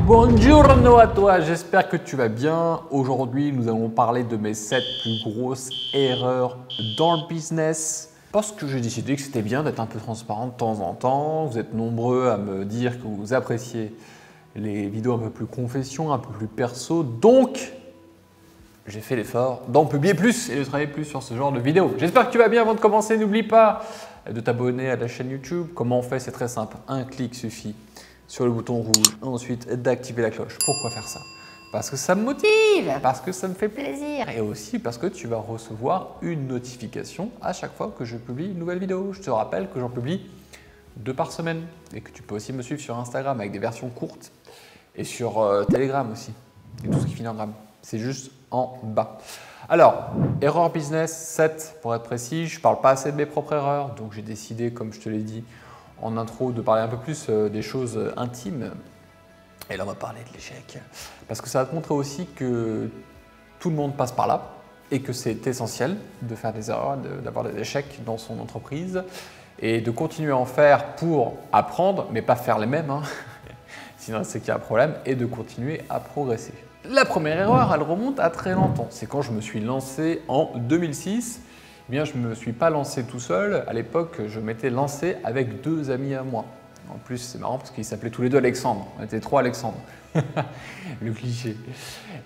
Buongiorno à toi, j'espère que tu vas bien. Aujourd'hui, nous allons parler de mes 7 plus grosses erreurs dans le business. Parce que j'ai décidé que c'était bien d'être un peu transparent de temps en temps. Vous êtes nombreux à me dire que vous appréciez les vidéos un peu plus confession, un peu plus perso. Donc, j'ai fait l'effort d'en publier plus et de travailler plus sur ce genre de vidéos. J'espère que tu vas bien. Avant de commencer, n'oublie pas de t'abonner à la chaîne YouTube. Comment on fait? C'est très simple. Un clic suffit sur le bouton rouge. Ensuite, d'activer la cloche. Pourquoi faire ça? Parce que ça me motive, parce que ça me fait plaisir et aussi parce que tu vas recevoir une notification à chaque fois que je publie une nouvelle vidéo. Je te rappelle que j'en publie 2 par semaine et que tu peux aussi me suivre sur Instagram avec des versions courtes et sur Telegram aussi et tout ce qui finit en gramme. C'est juste en bas. Alors, erreur business 7 pour être précis. Je ne parle pas assez de mes propres erreurs, donc j'ai décidé, comme je te l'ai dit en intro, de parler un peu plus des choses intimes. Et là, on va parler de l'échec. Parce que ça va te montrer aussi que tout le monde passe par là et que c'est essentiel de faire des erreurs, d'avoir des échecs dans son entreprise et de continuer à en faire pour apprendre, mais pas faire les mêmes, hein. Sinon c'est qu'il y a un problème, et de continuer à progresser. La première erreur, elle remonte à très longtemps. C'est quand je me suis lancé en 2006. Eh bien, je ne me suis pas lancé tout seul. À l'époque, je m'étais lancé avec 2 amis à moi. En plus, c'est marrant parce qu'ils s'appelaient tous les 2 Alexandre. On était 3 Alexandre. Le cliché.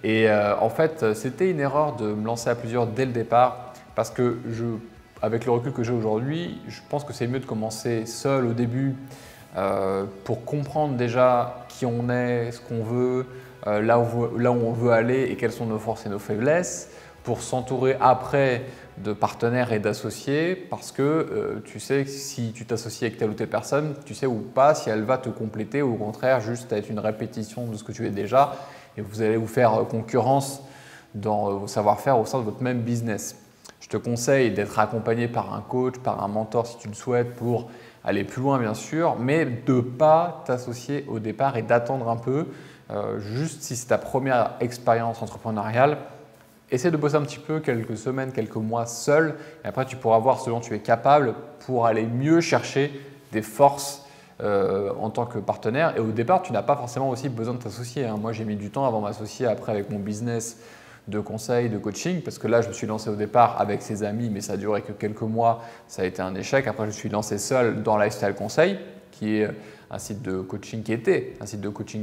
Et en fait, c'était une erreur de me lancer à plusieurs dès le départ parce que avec le recul que j'ai aujourd'hui, je pense que c'est mieux de commencer seul au début pour comprendre déjà qui on est, ce qu'on veut, là où on veut aller et quelles sont nos forces et nos faiblesses, pour s'entourer après de partenaires et d'associés parce que tu sais que si tu t'associes avec telle ou telle personne, tu sais ou pas si elle va te compléter ou au contraire juste être une répétition de ce que tu es déjà et vous allez vous faire concurrence dans vos savoir-faire au sein de votre même business. Je te conseille d'être accompagné par un coach, par un mentor si tu le souhaites pour aller plus loin bien sûr, mais de ne pas t'associer au départ et d'attendre un peu, juste si c'est ta première expérience entrepreneuriale. Essaie de bosser un petit peu, quelques semaines, quelques mois seul et après tu pourras voir ce dont tu es capable pour aller mieux chercher des forces en tant que partenaire. Et au départ, tu n'as pas forcément aussi besoin de t'associer, hein. Moi, j'ai mis du temps avant de m'associer après avec mon business de conseil, de coaching parce que là, je me suis lancé au départ avec ses amis mais ça a duré que quelques mois, ça a été un échec. Après, je me suis lancé seul dans Lifestyle Conseil qui est un site de coaching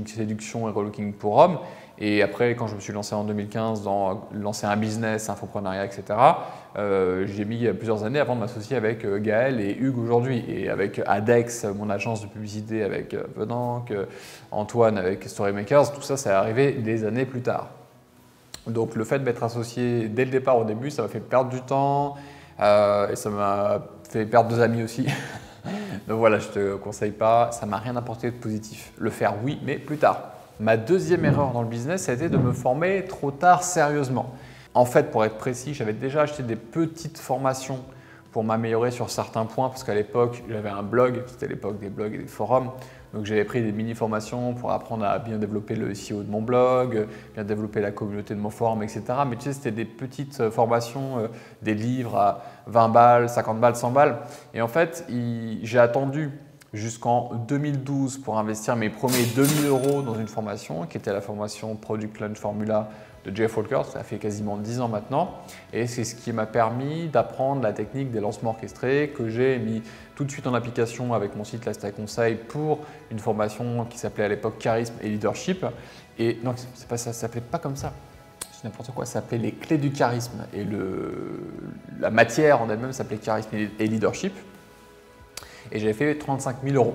séduction et relooking pour hommes. Et après, quand je me suis lancé en 2015 dans lancer un business, infoprenariat, etc., j'ai mis plusieurs années avant de m'associer avec Gaël et Hugues aujourd'hui. Et avec Adex, mon agence de publicité avec Venanque, Antoine avec Storymakers, tout ça, c'est arrivé des années plus tard. Donc le fait de m'être associé dès le départ au début, ça m'a fait perdre du temps et ça m'a fait perdre 2 amis aussi. Donc voilà, je ne te conseille pas, ça ne m'a rien apporté de positif. Le faire, oui, mais plus tard. Ma deuxième erreur dans le business, ça a été de me former trop tard sérieusement. En fait, pour être précis, j'avais déjà acheté des petites formations pour m'améliorer sur certains points parce qu'à l'époque, j'avais un blog, c'était l'époque des blogs et des forums. Donc j'avais pris des mini-formations pour apprendre à bien développer le SEO de mon blog, bien développer la communauté de mon forum, etc. Mais tu sais, c'était des petites formations, des livres à 20 balles, 50 balles, 100 balles. Et en fait, j'ai attendu jusqu'en 2012 pour investir mes premiers 2000 € dans une formation qui était la formation Product Launch Formula de Jeff Walker. Ça fait quasiment 10 ans maintenant et c'est ce qui m'a permis d'apprendre la technique des lancements orchestrés que j'ai mis tout de suite en application avec mon site Lifestyle Conseil pour une formation qui s'appelait à l'époque Charisme et Leadership. Et non, c'est pas ça, ça s'appelait pas comme ça. C'est n'importe quoi, ça s'appelait les clés du charisme et la matière en elle-même s'appelait Charisme et Leadership. Et j'avais fait 35 000 €.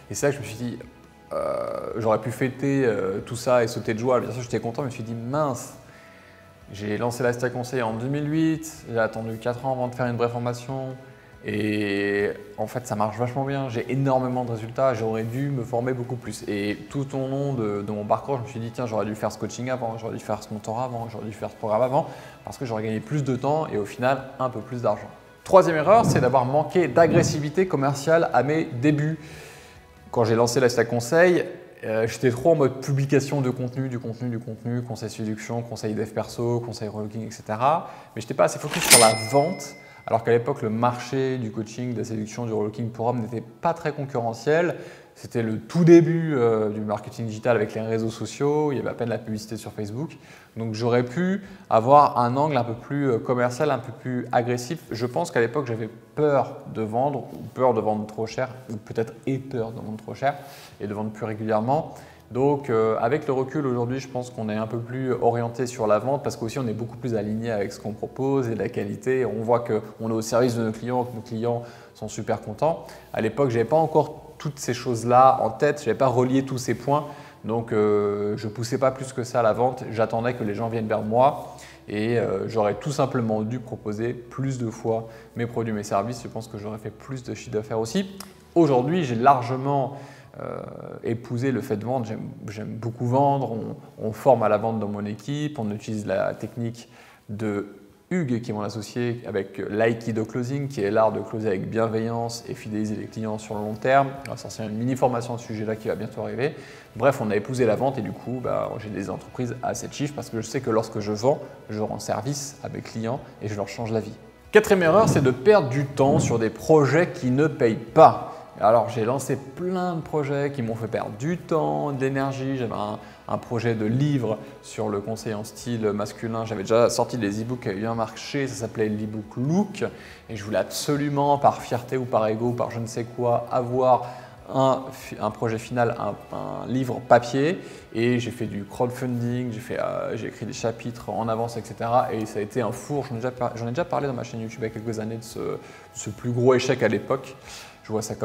Et c'est là que je me suis dit, j'aurais pu fêter tout ça et sauter de joie. Bien sûr, j'étais content, mais je me suis dit, mince, j'ai lancé Lifestyle Conseil en 2008, j'ai attendu 4 ans avant de faire une vraie formation. Et en fait, ça marche vachement bien. J'ai énormément de résultats. J'aurais dû me former beaucoup plus. Et tout au long de mon parcours, je me suis dit, tiens, j'aurais dû faire ce coaching avant, j'aurais dû faire ce mentorat avant, j'aurais dû faire ce programme avant, parce que j'aurais gagné plus de temps et au final, un peu plus d'argent. Troisième erreur, c'est d'avoir manqué d'agressivité commerciale à mes débuts. Quand j'ai lancé Lifestyle Conseil, j'étais trop en mode publication de contenu, conseil séduction, conseil dev perso, conseil relooking, etc. Mais je n'étais pas assez focus sur la vente. Alors qu'à l'époque, le marché du coaching, de la séduction, du relooking pour hommes n'était pas très concurrentiel. C'était le tout début du marketing digital avec les réseaux sociaux, il y avait à peine la publicité sur Facebook. Donc j'aurais pu avoir un angle un peu plus commercial, un peu plus agressif. Je pense qu'à l'époque, j'avais peur de vendre, ou peur de vendre trop cher, ou peut-être peur de vendre trop cher et de vendre plus régulièrement. Donc avec le recul aujourd'hui, je pense qu'on est un peu plus orienté sur la vente parce qu'aussi on est beaucoup plus aligné avec ce qu'on propose et la qualité. On voit qu'on est au service de nos clients, que nos clients sont super contents. À l'époque, je n'avais pas encore toutes ces choses-là en tête, je n'avais pas relié tous ces points. Donc je ne poussais pas plus que ça à la vente, j'attendais que les gens viennent vers moi et j'aurais tout simplement dû proposer plus de fois mes produits, mes services. Je pense que j'aurais fait plus de chiffre d'affaires aussi. Aujourd'hui, j'ai largement épousé le fait de vendre, j'aime beaucoup vendre, on forme à la vente dans mon équipe, on utilise la technique de Hugues qui est mon associé avec l'Aikido Closing qui est l'art de closer avec bienveillance et fidéliser les clients sur le long terme. On va sortir une mini formation à ce sujet-là qui va bientôt arriver. Bref, on a épousé la vente et du coup, j'ai des entreprises à 7 chiffres parce que je sais que lorsque je vends, je rends service à mes clients et je leur change la vie. Quatrième erreur, c'est de perdre du temps sur des projets qui ne payent pas. Alors j'ai lancé plein de projets qui m'ont fait perdre du temps, de l'énergie. J'avais un projet de livre sur le conseil en style masculin. J'avais déjà sorti des e-books qui avaient bien marché, ça s'appelait l'e-book Look. Et je voulais absolument, par fierté ou par ego ou par je ne sais quoi, avoir un projet final, un livre papier. Et j'ai fait du crowdfunding, j'ai écrit des chapitres en avance, etc. Et ça a été un four. J'en ai déjà parlé dans ma chaîne YouTube il y a quelques années de ce plus gros échec à l'époque. Je voyais ça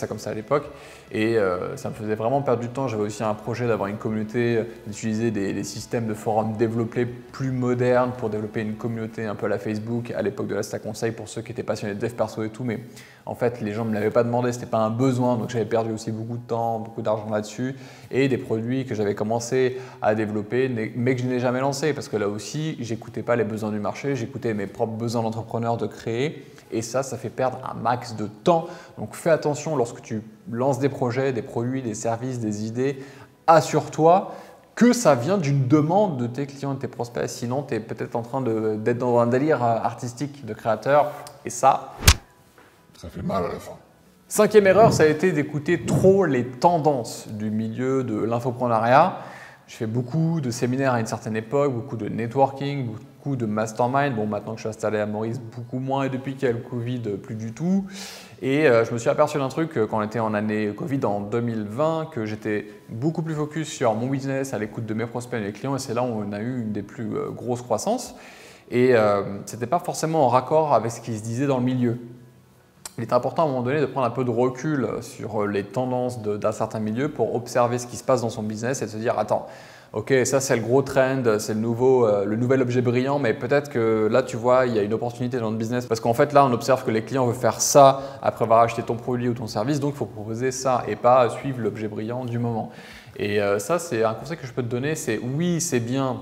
comme ça à l'époque et ça me faisait vraiment perdre du temps. J'avais aussi un projet d'avoir une communauté, d'utiliser des systèmes de forums développés plus modernes pour développer une communauté un peu à la Facebook, à l'époque de l'Insta Conseil pour ceux qui étaient passionnés de dev perso et tout, mais en fait les gens ne me l'avaient pas demandé, ce n'était pas un besoin, donc j'avais perdu aussi beaucoup de temps, beaucoup d'argent là-dessus et des produits que j'avais commencé à développer mais que je n'ai jamais lancé parce que là aussi, j'écoutais pas les besoins du marché, j'écoutais mes propres besoins d'entrepreneur de créer. Et ça fait perdre un max de temps. Donc fais attention lorsque tu lances des projets, des produits, des services, des idées. Assure-toi que ça vient d'une demande de tes clients et de tes prospects. Sinon, tu es peut-être en train d'être dans un délire artistique de créateur. Et ça fait mal à la fin. Cinquième erreur, ça a été d'écouter trop les tendances du milieu de l'infoprenariat. Je fais beaucoup de séminaires à une certaine époque, beaucoup de networking, beaucoup de mastermind. Bon, maintenant que je suis installé à Maurice, beaucoup moins et depuis qu'il y a le Covid, plus du tout. Et je me suis aperçu d'un truc quand on était en année Covid en 2020, que j'étais beaucoup plus focus sur mon business, à l'écoute de mes prospects et mes clients. Et c'est là où on a eu une des plus grosses croissances. Et ce n'était pas forcément en raccord avec ce qui se disait dans le milieu. Il est important à un moment donné de prendre un peu de recul sur les tendances d'un certain milieu pour observer ce qui se passe dans son business et de se dire « Attends, ok, ça c'est le gros trend, c'est le nouvel objet brillant, mais peut-être que là tu vois, il y a une opportunité dans le business parce qu'en fait là on observe que les clients veulent faire ça après avoir acheté ton produit ou ton service, donc il faut proposer ça et pas suivre l'objet brillant du moment. » Et ça c'est un conseil que je peux te donner, c'est oui c'est bien.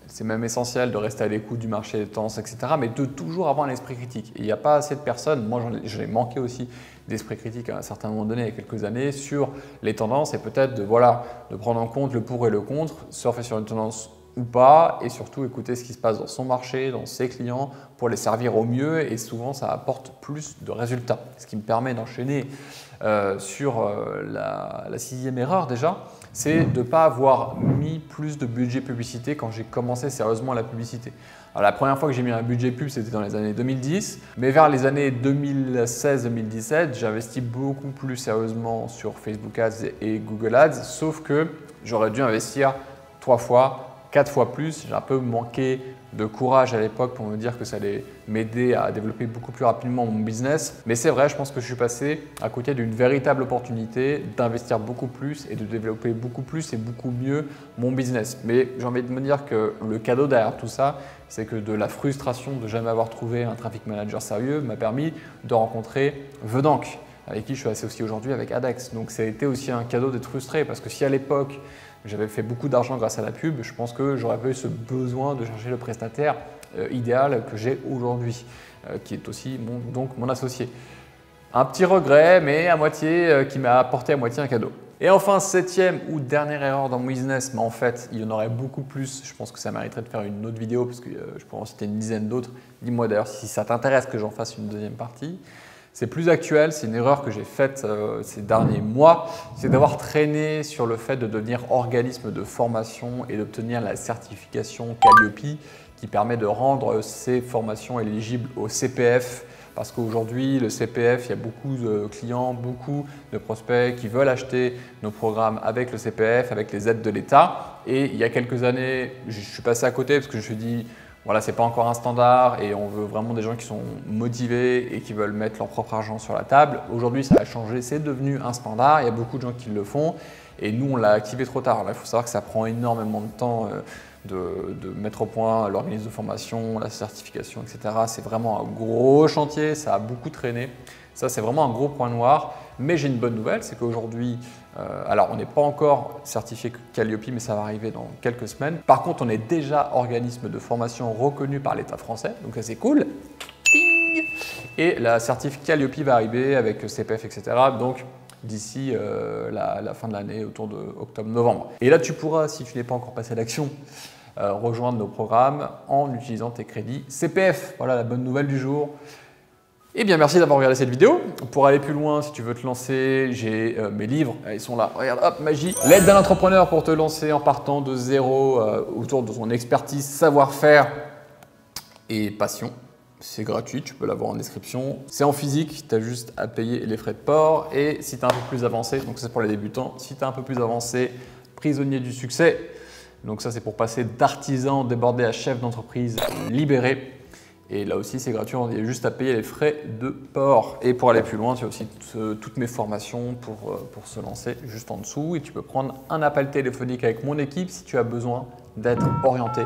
C'est même essentiel de rester à l'écoute du marché, des tendances, etc. Mais de toujours avoir un esprit critique. Et il n'y a pas assez de personnes, moi j'ai manqué aussi d'esprit critique à un certain moment donné, il y a quelques années, sur les tendances et peut-être de prendre en compte le pour et le contre, surfer sur une tendance ou pas et surtout écouter ce qui se passe dans son marché, dans ses clients pour les servir au mieux et souvent ça apporte plus de résultats. Ce qui me permet d'enchaîner sur la sixième erreur déjà, c'est de ne pas avoir mis plus de budget publicité quand j'ai commencé sérieusement la publicité. Alors, la première fois que j'ai mis un budget pub, c'était dans les années 2010, mais vers les années 2016-2017, j'ai investi beaucoup plus sérieusement sur Facebook Ads et Google Ads, sauf que j'aurais dû investir 3 fois, 4 fois plus. J'ai un peu manqué de courage à l'époque pour me dire que ça allait m'aider à développer beaucoup plus rapidement mon business. Mais c'est vrai, je pense que je suis passé à côté d'une véritable opportunité d'investir beaucoup plus et de développer beaucoup plus et beaucoup mieux mon business. Mais j'ai envie de me dire que le cadeau derrière tout ça, c'est que de la frustration de jamais avoir trouvé un traffic manager sérieux m'a permis de rencontrer Vedank, avec qui je suis associé aujourd'hui avec Adex. Donc ça a été aussi un cadeau d'être frustré parce que si à l'époque j'avais fait beaucoup d'argent grâce à la pub, je pense que j'aurais pas eu ce besoin de chercher le prestataire idéal que j'ai aujourd'hui, qui est aussi mon associé. Un petit regret, mais à moitié, qui m'a apporté à moitié un cadeau. Et enfin, septième ou dernière erreur dans mon business, mais en fait, il y en aurait beaucoup plus. Je pense que ça mériterait de faire une autre vidéo parce que je pourrais en citer une dizaine d'autres. Dis-moi d'ailleurs si ça t'intéresse que j'en fasse une deuxième partie. C'est plus actuel, c'est une erreur que j'ai faite ces derniers mois, c'est d'avoir traîné sur le fait de devenir organisme de formation et d'obtenir la certification Calliope qui permet de rendre ces formations éligibles au CPF. Parce qu'aujourd'hui, le CPF, il y a beaucoup de clients, beaucoup de prospects qui veulent acheter nos programmes avec le CPF, avec les aides de l'État. Et il y a quelques années, je suis passé à côté parce que je me suis dit, voilà, ce n'est pas encore un standard et on veut vraiment des gens qui sont motivés et qui veulent mettre leur propre argent sur la table. Aujourd'hui, ça a changé, c'est devenu un standard. Il y a beaucoup de gens qui le font et nous, on l'a activé trop tard. Là, il faut savoir que ça prend énormément de temps de mettre au point l'organisme de formation, la certification, etc. C'est vraiment un gros chantier, ça a beaucoup traîné. Ça, c'est vraiment un gros point noir. Mais j'ai une bonne nouvelle, c'est qu'aujourd'hui, alors on n'est pas encore certifié Calliope, mais ça va arriver dans quelques semaines. Par contre, on est déjà organisme de formation reconnu par l'État français, donc ça c'est cool. Et la certif Calliope va arriver avec CPF, etc. Donc d'ici la fin de l'année, autour de octobre-novembre. Et là, tu pourras, si tu n'es pas encore passé à l'action, rejoindre nos programmes en utilisant tes crédits CPF. Voilà la bonne nouvelle du jour. Eh bien, merci d'avoir regardé cette vidéo. Pour aller plus loin, si tu veux te lancer, j'ai mes livres, ils sont là. Regarde, hop, magie. L'aide d'un entrepreneur pour te lancer en partant de zéro autour de son expertise, savoir-faire et passion. C'est gratuit, tu peux l'avoir en description. C'est en physique, tu as juste à payer les frais de port. Et si tu es un peu plus avancé, donc c'est pour les débutants, si tu es un peu plus avancé, prisonnier du succès. Donc ça, c'est pour passer d'artisan débordé à chef d'entreprise libéré. Et là aussi, c'est gratuit, il y a juste à payer les frais de port. Et pour aller plus loin, tu as aussi toutes mes formations pour se lancer juste en dessous. Et tu peux prendre un appel téléphonique avec mon équipe si tu as besoin d'être orienté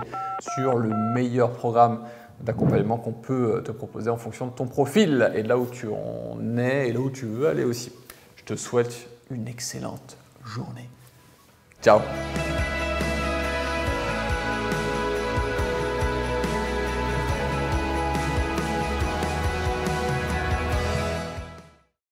sur le meilleur programme d'accompagnement qu'on peut te proposer en fonction de ton profil et de là où tu en es et là où tu veux aller aussi. Je te souhaite une excellente journée. Ciao!